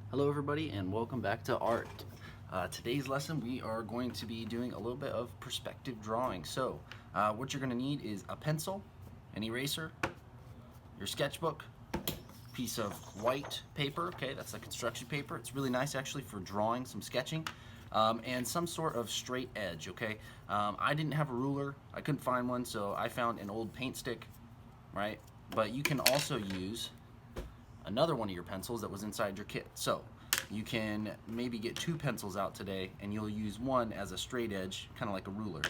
Hello everybody and welcome back to art. Today's lesson we are going to be doing a little bit of perspective drawing. So what you're going to need is a pencil, an eraser, your sketchbook, piece of white paper, okay, that's the construction paper. It's really nice actually for drawing some sketching, and some sort of straight edge, okay. I didn't have a ruler, I couldn't find one, so I found an old paint stick, right? But you can also use another one of your pencils that was inside your kit. So you can maybe get two pencils out today and you'll use one as a straight edge, kind of like a ruler.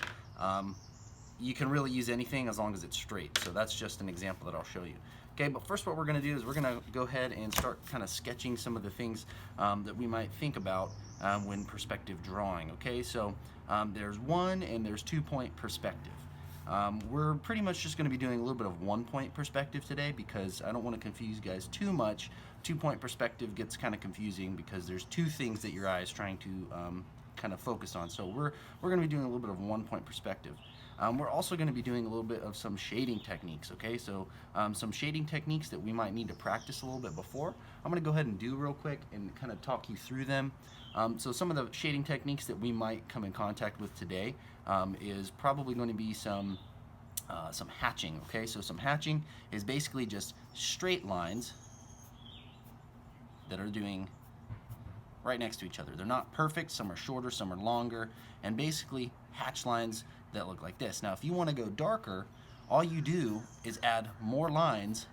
You can really use anything as long as it's straight. So that's just an example that I'll show you. Okay, but first what we're gonna do is we're gonna go ahead and start kind of sketching some of the things that we might think about when perspective drawing. Okay, so there's 1 and there's 2-point perspective. We're pretty much just going to be doing a little bit of 1-point perspective today because I don't want to confuse you guys too much. 2-point perspective gets kind of confusing because there's two things that your eye is trying to kind of focus on. So we're going to be doing a little bit of 1-point perspective. We're also going to be doing a little bit of some shading techniques, okay? So some shading techniques that we might need to practice a little bit before. I'm going to go ahead and do real quick and kind of talk you through them. So some of the shading techniques that we might come in contact with today is probably going to be some hatching, okay? So some hatching is basically just straight lines that are doing right next to each other. They're not perfect, some are shorter, some are longer, and basically hatch lines that look like this. Now if you want to go darker, all you do is add more lines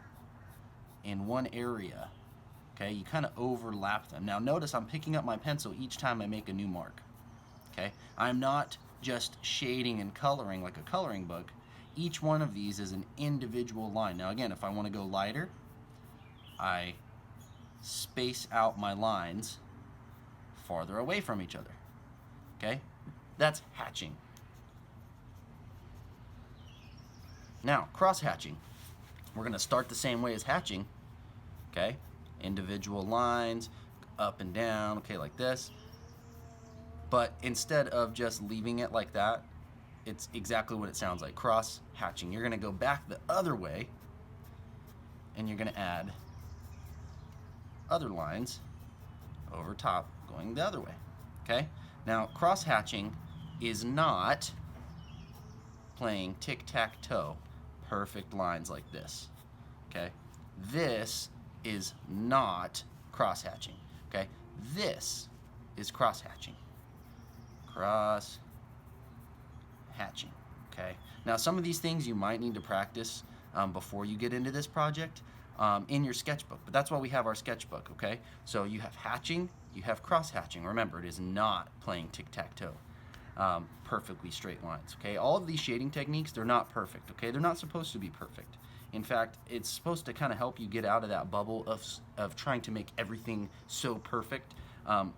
in one area. Okay, you kind of overlap them. Now notice I'm picking up my pencil each time I make a new mark. Okay, I'm not just shading and coloring like a coloring book. Each one of these is an individual line. Now again, if I want to go lighter, I space out my lines farther away from each other. Okay, that's hatching. Now cross hatching, we're going to start the same way as hatching. Okay, individual lines up and down, okay, like this. But instead of just leaving it like that, it's exactly what it sounds like, cross hatching. You're gonna go back the other way and you're gonna add other lines over top going the other way, okay? Now cross hatching is not playing tic-tac-toe, perfect lines like this, okay? This is not cross hatching, okay? This is cross hatching. Cross hatching, okay? Now some of these things you might need to practice before you get into this project in your sketchbook, but that's why we have our sketchbook, okay? So you have hatching, you have cross hatching. Remember, it is not playing tic-tac-toe, perfectly straight lines, okay? All of these shading techniques, they're not perfect, okay? They're not supposed to be perfect. In fact, it's supposed to kind of help you get out of that bubble of trying to make everything so perfect,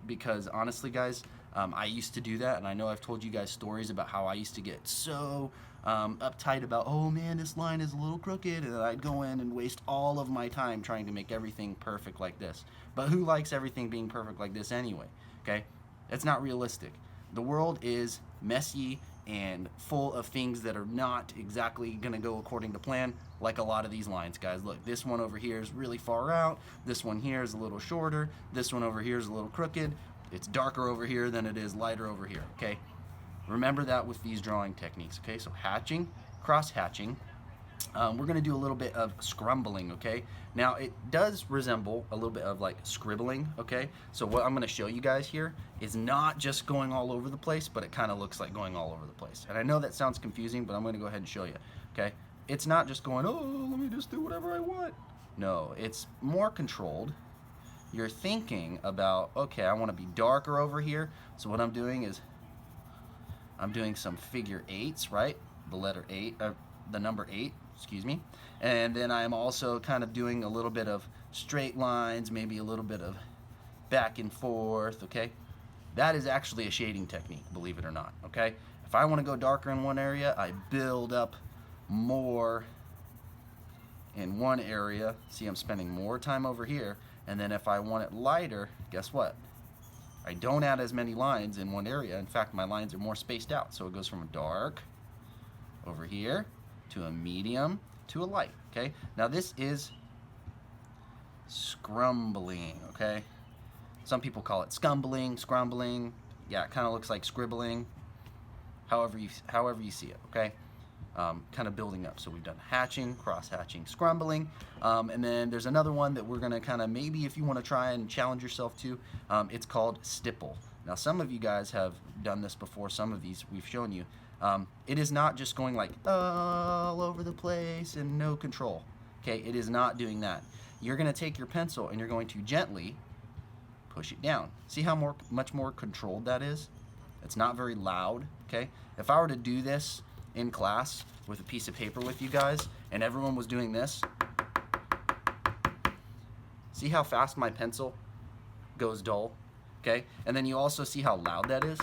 because honestly, guys, I used to do that, and I know I've told you guys stories about how I used to get so uptight about, oh man, this line is a little crooked, and I'd go in and waste all of my time trying to make everything perfect like this. But who likes everything being perfect like this anyway, okay? That's not realistic. The world is messy and full of things that are not exactly gonna go according to plan, like a lot of these lines, guys. Look, this one over here is really far out, this one here is a little shorter, this one over here is a little crooked, it's darker over here than it is lighter over here, okay? Remember that with these drawing techniques, okay? So hatching, cross hatching. We're gonna do a little bit of scrumbling, okay? Now it does resemble a little bit of like scribbling, okay? So what I'm gonna show you guys here is not just going all over the place, but it kind of looks like going all over the place. And I know that sounds confusing, but I'm gonna go ahead and show you, okay? It's not just going, oh, let me just do whatever I want. No, it's more controlled. You're thinking about, okay, I wanna be darker over here. So what I'm doing is I'm doing some figure eights, right? The letter 8, the number 8, excuse me. And then I'm also kind of doing a little bit of straight lines, maybe a little bit of back and forth, okay? That is actually a shading technique, believe it or not, okay? If I want to go darker in one area, I build up more in one area. See, I'm spending more time over here. And then if I want it lighter, guess what? I don't add as many lines in one area. In fact, my lines are more spaced out. So it goes from a dark over here to a medium to a light, okay? Now this is scrumbling, okay? Some people call it scumbling, scrumbling. Yeah, it kind of looks like scribbling. However you see it, okay? Kind of building up. So we've done hatching, cross-hatching, scrumbling, and then there's another one that we're gonna kind of, maybe if you want to try and challenge yourself to, it's called stipple. Now some of you guys have done this before, some of these we've shown you. It is not just going like all over the place and no control, okay? It is not doing that. You're gonna take your pencil and you're going to gently push it down. See how much more controlled that is? It's not very loud, okay? If I were to do this in class with a piece of paper with you guys and everyone was doing this, see how fast my pencil goes dull, okay? And then you also see how loud that is?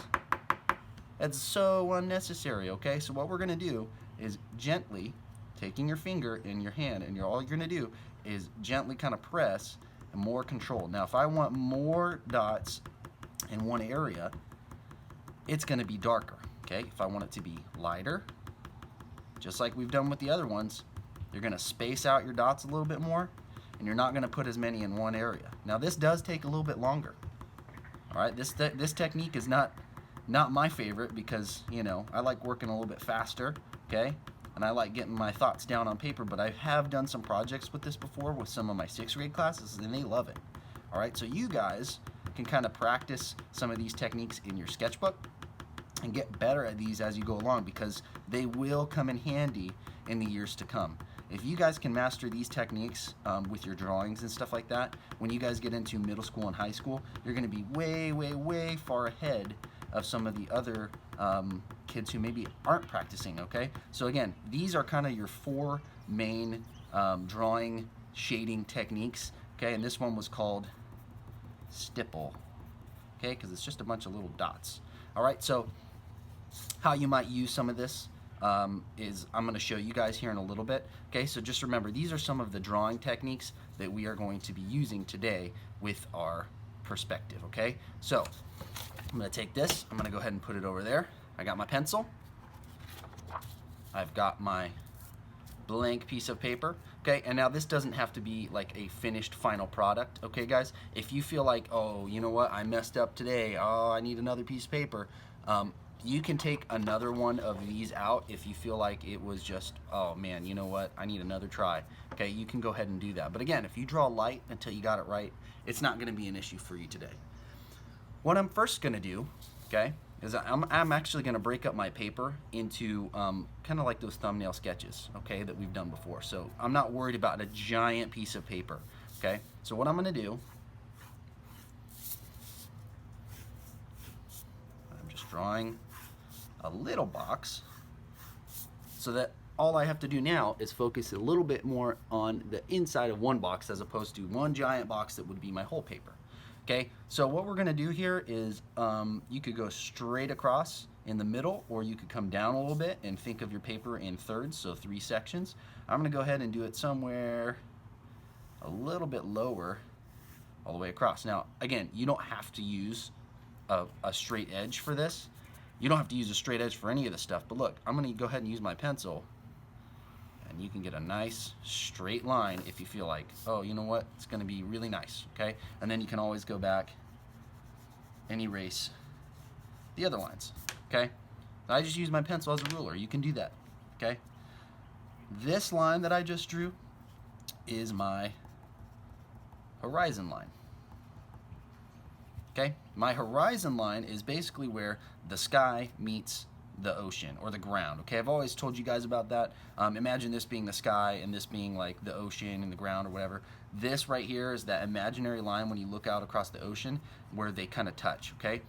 That's so unnecessary, okay? So what we're gonna do is gently, taking your finger in your hand, and all you're gonna do is gently kind of press and more control. Now if I want more dots in one area, it's gonna be darker, okay? If I want it to be lighter, just like we've done with the other ones, you're gonna space out your dots a little bit more, and you're not gonna put as many in one area. Now this does take a little bit longer. All right, this technique is not my favorite because, you know, I like working a little bit faster, okay? And I like getting my thoughts down on paper, but I have done some projects with this before with some of my 6th grade classes, and they love it. All right, so you guys can kind of practice some of these techniques in your sketchbook and get better at these as you go along, because they will come in handy in the years to come. If you guys can master these techniques with your drawings and stuff like that, when you guys get into middle school and high school, you're gonna be way, way, way far ahead of some of the other kids who maybe aren't practicing, okay? So again, these are kind of your 4 main drawing shading techniques, okay? And this one was called stipple, okay? Because it's just a bunch of little dots. All right, so how you might use some of this is I'm going to show you guys here in a little bit. Okay, so just remember, these are some of the drawing techniques that we are going to be using today with our perspective. Okay, so I'm going to take this, I'm going to go ahead and put it over there. I got my pencil, I've got my blank piece of paper. Okay, and now this doesn't have to be like a finished final product, okay guys? If you feel like, oh, you know what, I messed up today, oh, I need another piece of paper, you can take another one of these out if you feel like it was just, oh man, you know what, I need another try. Okay, you can go ahead and do that. But again, if you draw light until you got it right, it's not gonna be an issue for you today. What I'm first gonna do, okay, is I'm actually gonna break up my paper into kind of like those thumbnail sketches, okay, that we've done before. So I'm not worried about a giant piece of paper, okay? So what I'm gonna do, I'm just drawing a little box so that all I have to do now is focus a little bit more on the inside of one box as opposed to one giant box that would be my whole paper. Okay, so what we're gonna do here is you could go straight across in the middle, or you could come down a little bit and think of your paper in thirds, so 3 sections. I'm gonna go ahead and do it somewhere a little bit lower all the way across. Now, again, you don't have to use a straight edge for this. You don't have to use a straight edge for any of this stuff, but look, I'm gonna go ahead and use my pencil, and you can get a nice straight line if you feel like, oh, you know what, it's gonna be really nice, okay? And then you can always go back and erase the other lines, okay? I just use my pencil as a ruler. You can do that, okay? This line that I just drew is my horizon line. Okay, my horizon line is basically where the sky meets the ocean or the ground. Okay, I've always told you guys about that. Imagine this being the sky and this being like the ocean and the ground or whatever. This right here is that imaginary line when you look out across the ocean where they kind of touch. Okay,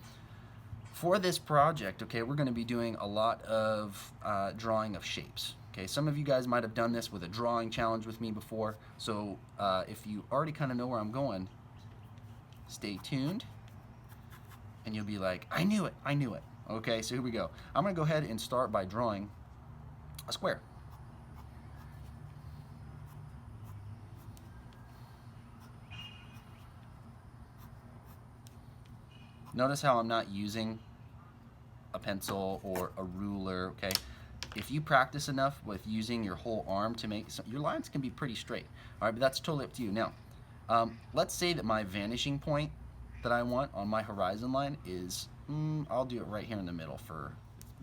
for this project, okay, we're going to be doing a lot of drawing of shapes. Okay, some of you guys might have done this with a drawing challenge with me before, so if you already kind of know where I'm going, stay tuned. And you'll be like, I knew it, I knew it. Okay, so here we go. I'm gonna go ahead and start by drawing a square. Notice how I'm not using a pencil or a ruler, okay? If you practice enough with using your whole arm to make your lines can be pretty straight. All right, but that's totally up to you. Now, let's say that my vanishing point that I want on my horizon line is, I'll do it right here in the middle for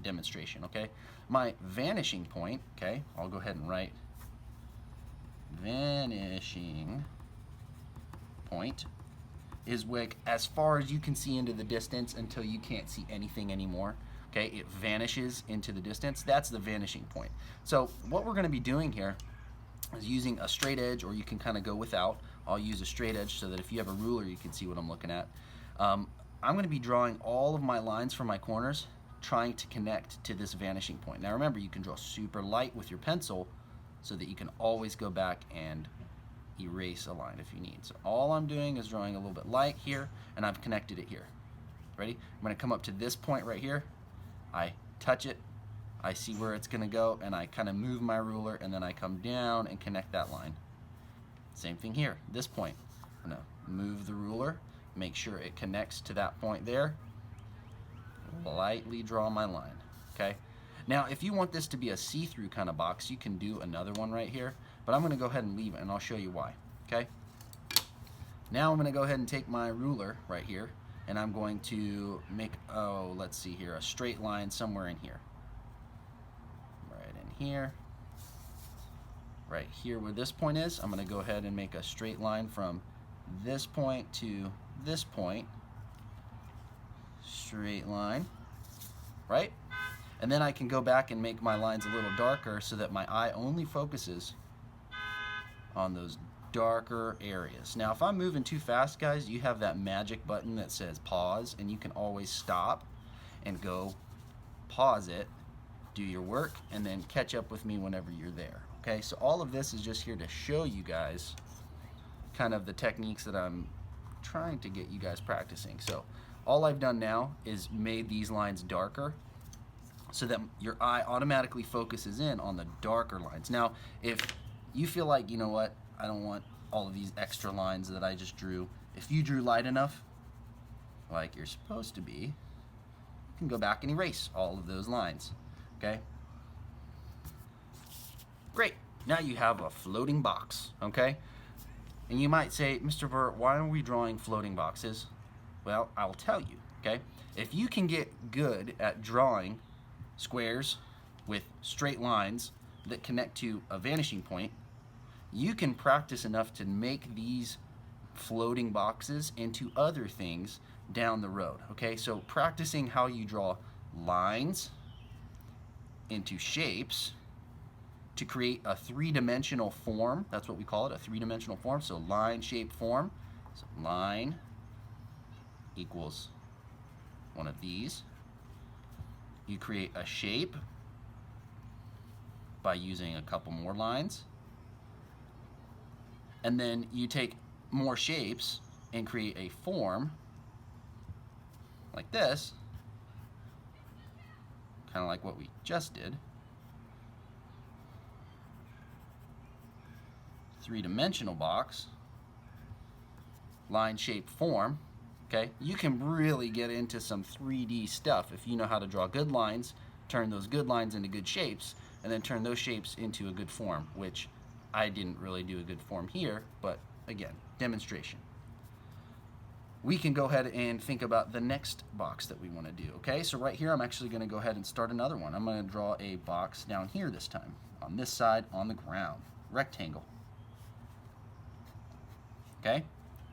demonstration, okay? My vanishing point, okay, I'll go ahead and write vanishing point is like as far as you can see into the distance until you can't see anything anymore. Okay, it vanishes into the distance. That's the vanishing point. So what we're going to be doing here is using a straight edge, or you can kind of go without. I'll use a straight edge so that if you have a ruler, you can see what I'm looking at. I'm going to be drawing all of my lines from my corners, trying to connect to this vanishing point. Now remember, you can draw super light with your pencil so that you can always go back and erase a line if you need. So all I'm doing is drawing a little bit light here, and I've connected it here. Ready? I'm going to come up to this point right here. I touch it, I see where it's going to go, and I kind of move my ruler, and then I come down and connect that line. Same thing here, this point. I'm going to move the ruler, make sure it connects to that point there, lightly draw my line, okay? Now, if you want this to be a see-through kind of box, you can do another one right here, but I'm going to go ahead and leave it, and I'll show you why, okay? Now I'm going to go ahead and take my ruler right here, and I'm going to make, let's see here, a straight line somewhere in here. Right in here. Right here where this point is, I'm going to go ahead and make a straight line from this point to this point. Straight line, right? And then I can go back and make my lines a little darker so that my eye only focuses on those darker areas. Now if I'm moving too fast, guys, you have that magic button that says pause, and you can always stop and go pause it, do your work, and then catch up with me whenever you're there. Okay, so all of this is just here to show you guys kind of the techniques that I'm trying to get you guys practicing. So all I've done now is made these lines darker so that your eye automatically focuses in on the darker lines. Now if you feel like, you know what, I don't want all of these extra lines that I just drew. If you drew light enough, like you're supposed to be, you can go back and erase all of those lines, okay? Great, now you have a floating box, okay? And you might say, Mr. Burt, why are we drawing floating boxes? Well, I'll tell you, okay? If you can get good at drawing squares with straight lines that connect to a vanishing point, you can practice enough to make these floating boxes into other things down the road, okay? So practicing how you draw lines into shapes to create a three-dimensional form, that's what we call it, a three-dimensional form, so line, shape, form. So line equals one of these. You create a shape by using a couple more lines. And then you take more shapes and create a form like this, kind of like what we just did. Three-dimensional box, line, shape, form. Okay, you can really get into some 3D stuff if you know how to draw good lines, turn those good lines into good shapes, and then turn those shapes into a good form, which I didn't really do a good form here, but again, demonstration. We can go ahead and think about the next box that we want to do, okay? So right here, I'm actually going to go ahead and start another one. I'm going to draw a box down here this time, on this side, on the ground, rectangle. Okay?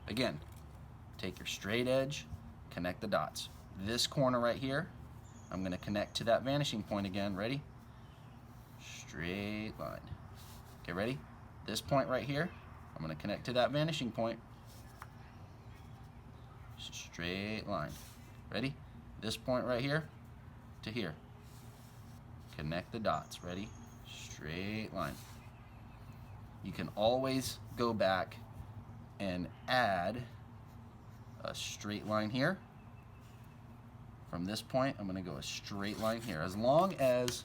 Again, take your straight edge, connect the dots. This corner right here, I'm going to connect to that vanishing point again. Ready? Straight line. Okay, ready? This point right here, I'm going to connect to that vanishing point. Straight line. Ready? This point right here to here. Connect the dots. Ready? Straight line. You can always go back and add a straight line here. From this point, I'm going to go a straight line here. As long as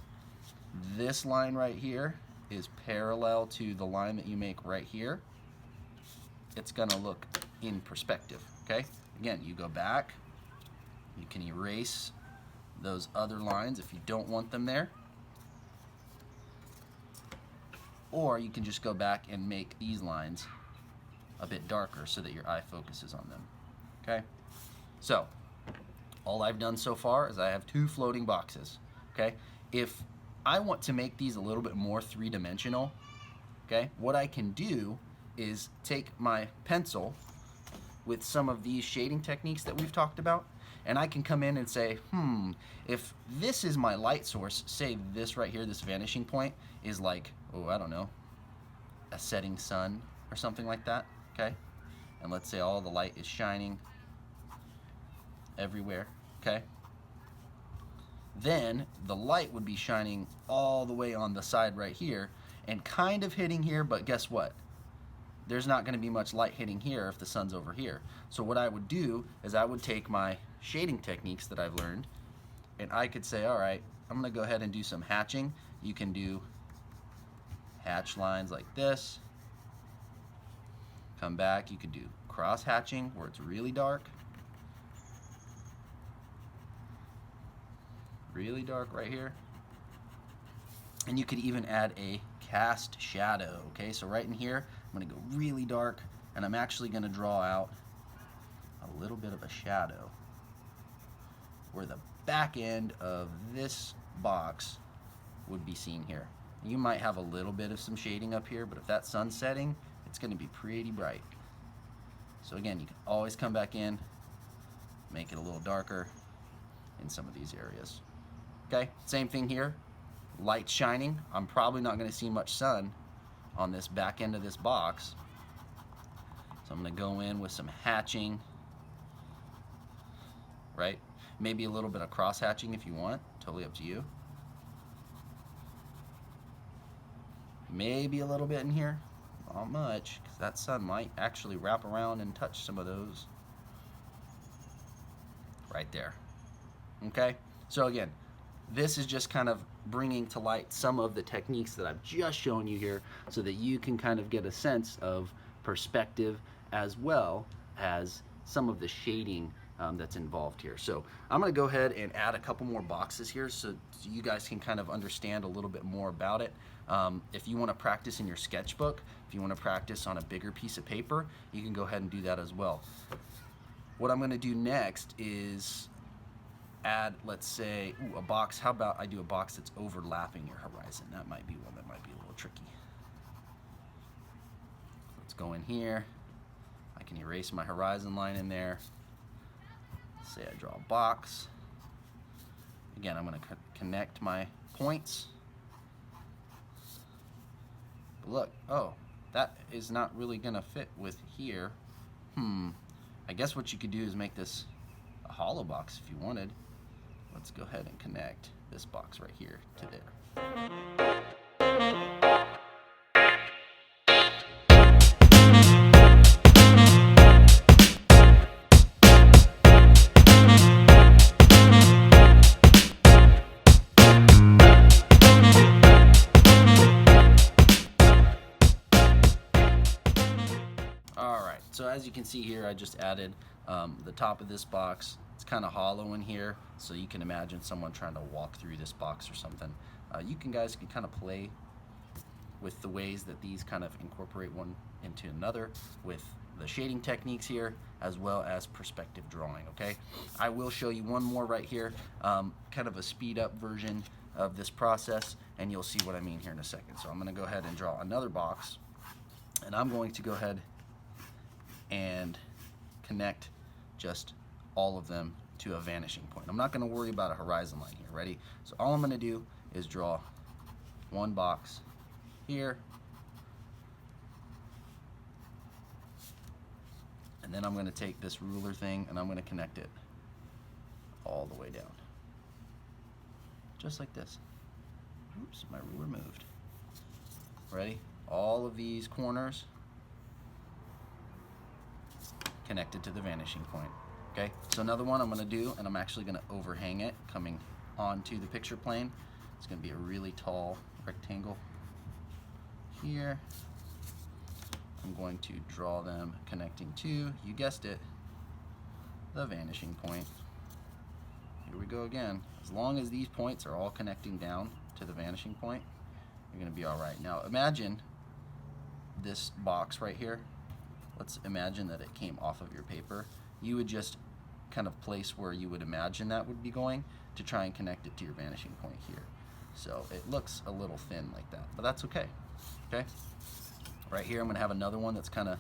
this line right here is parallel to the line that you make right here, it's going to look in perspective, okay? Again, you go back, you can erase those other lines if you don't want them there, or you can just go back and make these lines a bit darker so that your eye focuses on them. Okay, so all I've done so far is I have 2 floating boxes. Okay, if I want to make these a little bit more 3-dimensional, okay, what I can do is take my pencil with some of these shading techniques that we've talked about, and I can come in and say, if this is my light source, say this right here, this vanishing point is like, oh, I don't know, a setting sun or something like that, okay? And let's say all the light is shining everywhere, okay? Then the light would be shining all the way on the side right here and kind of hitting here, but guess what? There's not going to be much light hitting here if the sun's over here. So what I would do is I would take my shading techniques that I've learned, and I could say, all right, I'm going to go ahead and do some hatching. You can do hatch lines like this. Come back, you could do cross hatching where it's really dark. Really dark right here. And you could even add a cast shadow, okay? So right in here, I'm gonna go really dark, and I'm actually gonna draw out a little bit of a shadow where the back end of this box would be seen here. You might have a little bit of some shading up here, but if that sun's setting, it's gonna be pretty bright. So again, you can always come back in, make it a little darker in some of these areas. Okay, same thing here. Light shining. I'm probably not going to see much sun on this back end of this box. So I'm going to go in with some hatching, right? Maybe a little bit of cross hatching if you want. Totally up to you. Maybe a little bit in here. Not much, because that sun might actually wrap around and touch some of those. Right there. Okay? So again, this is just kind of bringing to light some of the techniques that I've just shown you here so that you can kind of get a sense of perspective as well as some of the shading that's involved here. So I'm going to go ahead and add a couple more boxes here so you guys can kind of understand a little bit more about it. If you want to practice in your sketchbook, if you want to practice on a bigger piece of paper, you can go ahead and do that as well. What I'm going to do next is add, let's say, a box. How about I do a box that's overlapping your horizon? That might be one that might be a little tricky. Let's go in here. I can erase my horizon line in there. Say I draw a box. Again, I'm going to connect my points. But look, oh, that is not really going to fit with here. I guess what you could do is make this a hollow box if you wanted. Let's go ahead and connect this box right here to there. Alright, so as you can see here, I just added the top of this box. It's kind of hollow in here, so you can imagine someone trying to walk through this box or something. Guys can kind of play with the ways that these kind of incorporate one into another with the shading techniques here, as well as perspective drawing, okay? I will show you one more right here, kind of a speed up version of this process, and you'll see what I mean here in a second. So I'm going to go ahead and draw another box, and I'm going to go ahead and connect just all of them to a vanishing point. I'm not going to worry about a horizon line here. Ready? So all I'm going to do is draw one box here, and then I'm going to take this ruler thing and I'm going to connect it all the way down, just like this. Oops, my ruler moved. Ready? All of these corners connected to the vanishing point. Okay, so another one I'm going to do, and I'm actually going to overhang it coming onto the picture plane. It's going to be a really tall rectangle here. I'm going to draw them connecting to, you guessed it, the vanishing point. Here we go again. As long as these points are all connecting down to the vanishing point, you're going to be all right. Now imagine this box right here. let's imagine that it came off of your paper. You would just kind of place where you would imagine that would be going to try and connect it to your vanishing point here. So it looks a little thin like that, but that's okay. Okay? Right here I'm going to have another one that's kind of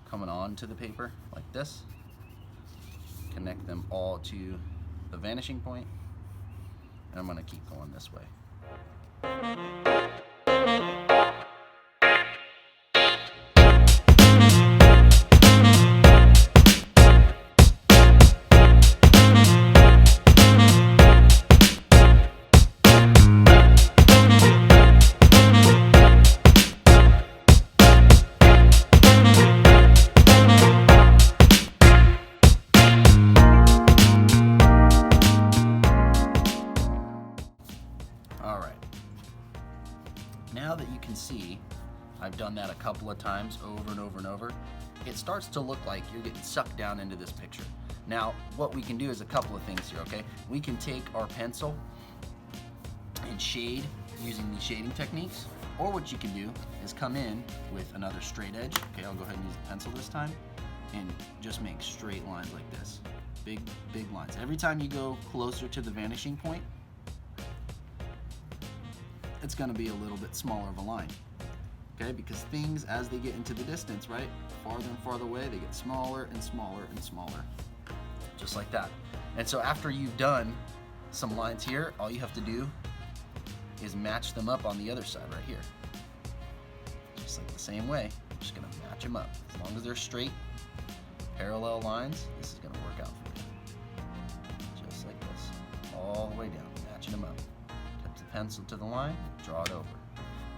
coming on to the paper like this. Connect them all to the vanishing point, and I'm going to keep going this way. Now that you can see, I've done that a couple of times over and over and over, it starts to look like you're getting sucked down into this picture. Now, what we can do is a couple of things here, okay? We can take our pencil and shade using these shading techniques, or what you can do is come in with another straight edge. Okay, I'll go ahead and use the pencil this time, and just make straight lines like this. Big lines. Every time you go closer to the vanishing point, it's going to be a little bit smaller of a line, okay? Because things, as they get into the distance, right, farther and farther away, they get smaller and smaller and smaller, just like that. And so after you've done some lines here, all you have to do is match them up on the other side right here, just like the same way. I'm just going to match them up. As long as they're straight, parallel lines, this is going to work out for you. Just like this, all the way down, matching them up. Pencil to the line, draw it over.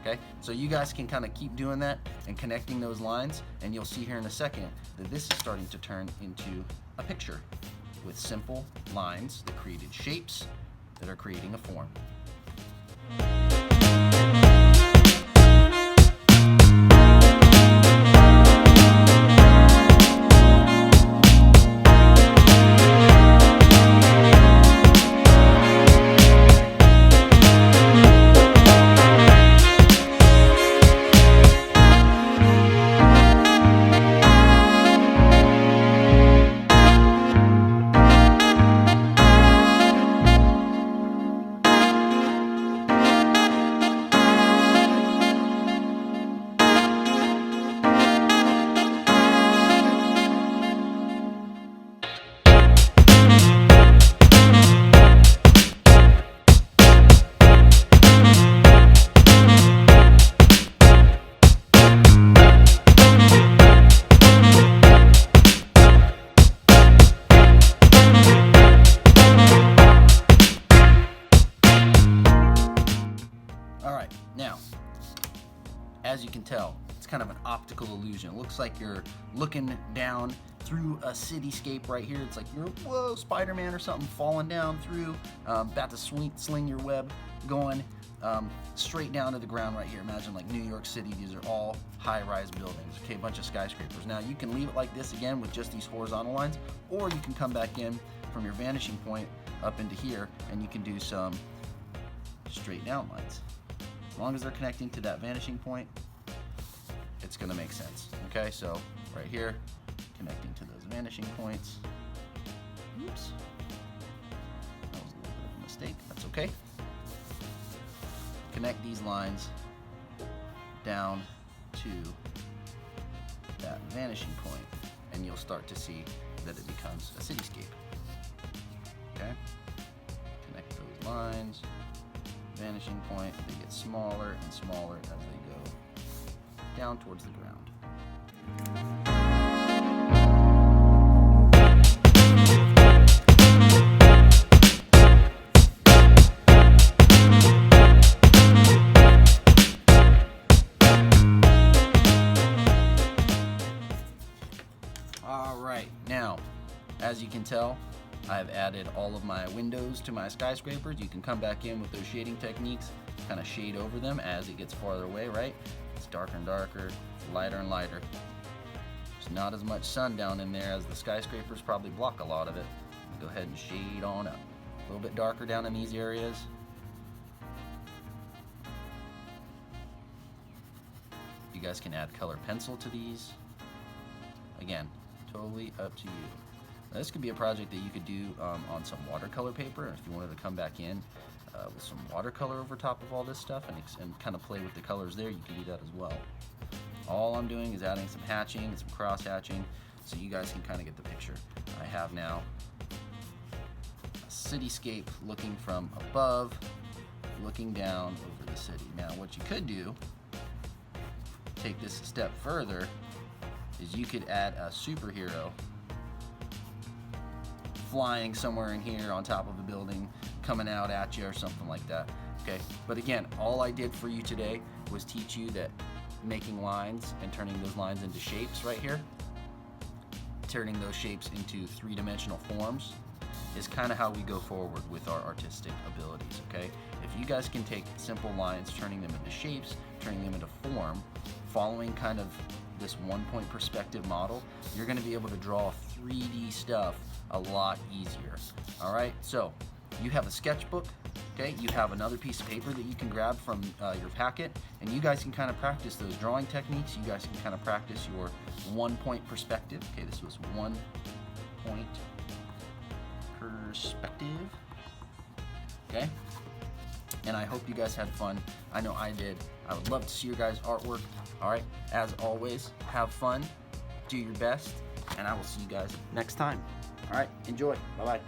Okay, so you guys can kind of keep doing that and connecting those lines, and you'll see here in a second that this is starting to turn into a picture with simple lines that created shapes that are creating a form. Now, as you can tell, it's kind of an optical illusion. It looks like you're looking down through a cityscape right here. It's like you're, whoa, Spider-Man or something falling down through, about to sling your web, going straight down to the ground right here. Imagine like New York City. These are all high-rise buildings, okay, a bunch of skyscrapers. Now, you can leave it like this again with just these horizontal lines, or you can come back in from your vanishing point up into here, and you can do some straight down lines. As long as they're connecting to that vanishing point, it's going to make sense. Okay, so right here, connecting to those vanishing points. Oops. That was a little bit of a mistake. That's okay. Connect these lines down to that vanishing point, and you'll start to see that it becomes a cityscape. Okay? Connect those lines. Vanishing point, they get smaller and smaller as they go down towards the ground. All right, now, as you can tell, I've added all of my windows to my skyscrapers. You can come back in with those shading techniques, kind of shade over them as it gets farther away, right? It's darker and darker, lighter and lighter. There's not as much sun down in there as the skyscrapers probably block a lot of it. Go ahead and shade on up. A little bit darker down in these areas. You guys can add color pencil to these. Again, totally up to you. Now, this could be a project that you could do on some watercolor paper. If you wanted to come back in with some watercolor over top of all this stuff and kind of play with the colors there, you can do that as well. All I'm doing is adding some hatching and some cross hatching so you guys can kind of get the picture. I have now a cityscape looking from above, looking down over the city. Now what you could do, take this a step further, is you could add a superhero flying somewhere in here on top of a building, coming out at you or something like that. Okay, but again, all I did for you today was teach you that making lines and turning those lines into shapes right here, turning those shapes into three-dimensional forms, is kind of how we go forward with our artistic abilities. Okay, if you guys can take simple lines, turning them into shapes, turning them into form, following kind of this one-point perspective model, you're going to be able to draw 3D stuff a lot easier. All right, so you have a sketchbook. Okay, you have another piece of paper that you can grab from your packet, and you guys can kind of practice those drawing techniques. You guys can kind of practice your one-point perspective. Okay, this was one-point perspective. Okay, and I hope you guys had fun. I know I did. I would love to see your guys' artwork. All right, as always, have fun, do your best, and I will see you guys next time. All right, enjoy. Bye-bye.